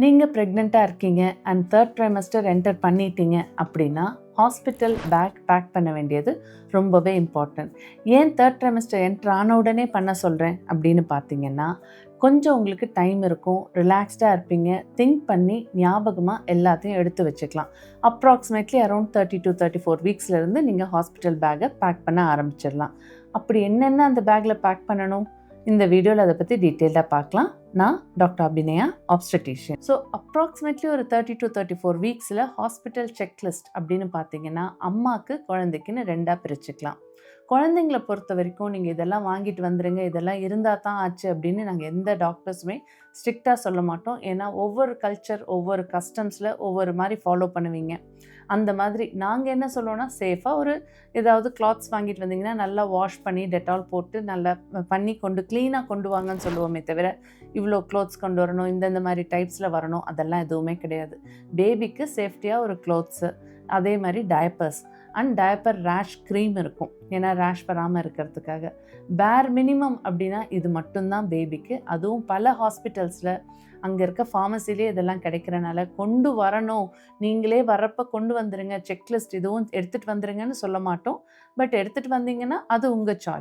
நீங்கள் ப்ரெக்னெண்ட்டாக இருக்கீங்க அண்ட் தேர்ட் ட்ரைமஸ்டர் என்டர் பண்ணிட்டீங்க அப்படின்னா ஹாஸ்பிட்டல் பேக் பண்ண வேண்டியது ரொம்பவே இம்பார்ட்டன்ட். ஏன் தேர்ட் ட்ரைமஸ்டர் என்டர் ஆன உடனே பண்ண சொல்கிறேன் அப்படின்னு பார்த்தீங்கன்னா, கொஞ்சம் உங்களுக்கு டைம் இருக்கும், ரிலாக்ஸ்டாக இருப்பீங்க, திங்க் பண்ணி ஞாபகமாக எல்லாத்தையும் எடுத்து வச்சுக்கலாம். அப்ராக்சிமேட்லி அரௌண்ட் 34 வீக்ஸ்லேருந்து நீங்கள் ஹாஸ்பிட்டல் பேக்கை பேக் பண்ண ஆரம்பிச்சிடலாம். அப்படி என்னென்ன அந்த பேக்கில் பேக் பண்ணணும், இந்த வீடியோவில் அதை பற்றி டீட்டெயில்டாக பார்க்கலாம். நான் டாக்டர் அபிநயா, ஆப்ஸ்டெட்டிஷியன். ஸோ அப்ராக்சிமேட்லி ஒரு 34 வீக்ஸில் ஹாஸ்பிட்டல் செக்லிஸ்ட் அப்படின்னு பார்த்தீங்கன்னா, அம்மாவுக்கு குழந்தைக்குன்னு ரெண்டாக பிரிச்சுக்கலாம். குழந்தைங்கள பொறுத்த வரைக்கும் நீங்கள் இதெல்லாம் வாங்கிட்டு வந்துடுங்க, இதெல்லாம் இருந்தால் தான் ஆச்சு அப்படின்னு நாங்கள் எந்த டாக்டர்ஸுமே ஸ்ட்ரிக்டாக சொல்ல மாட்டோம். ஏன்னா ஒவ்வொரு கல்ச்சர், ஒவ்வொரு கஸ்டம்ஸில் ஒவ்வொரு மாதிரி ஃபாலோ பண்ணுவீங்க. அந்த மாதிரி நாங்கள் என்ன சொல்லுவோன்னா, சேஃபாக ஏதாவது கிளாத்ஸ் வாங்கிட்டு வந்தீங்கன்னா நல்லா வாஷ் பண்ணி டெட்டால் போட்டு நல்லா பண்ணி க்ளீனாக கொண்டு வாங்கன்னு சொல்லுவோமே தவிர, இவ்வளோ க்ளோத்ஸ் கொண்டு வரணும், இந்த மாதிரி டைப்ஸில் வரணும், அதெல்லாம் எதுவுமே கிடையாது. பேபிக்கு சேஃப்டியாக ஒரு க்ளோத்ஸு, அதே மாதிரி டயப்பர்ஸ் அண்ட் டயப்பர் ரேஷ் க்ரீம் இருக்கும். ஏன்னா ரேஷ் வராமல் இருக்கிறதுக்காக. பேர் மினிமம் அப்படின்னா இது மட்டும்தான் பேபிக்கு. அதுவும் பல ஹாஸ்பிட்டல்ஸில் அங்கே இருக்க ஃபார்மசிலே இதெல்லாம் கிடைக்கிறனால கொண்டு வரணும், நீங்களே வரப்போ கொண்டு வந்துடுங்க, செக்லிஸ்ட் இதுவும் எடுத்துகிட்டு வந்துடுங்கன்னு சொல்ல மாட்டோம். பட் எடுத்துகிட்டு வந்தீங்கன்னா அது உங்கள் சாய்ஸ்.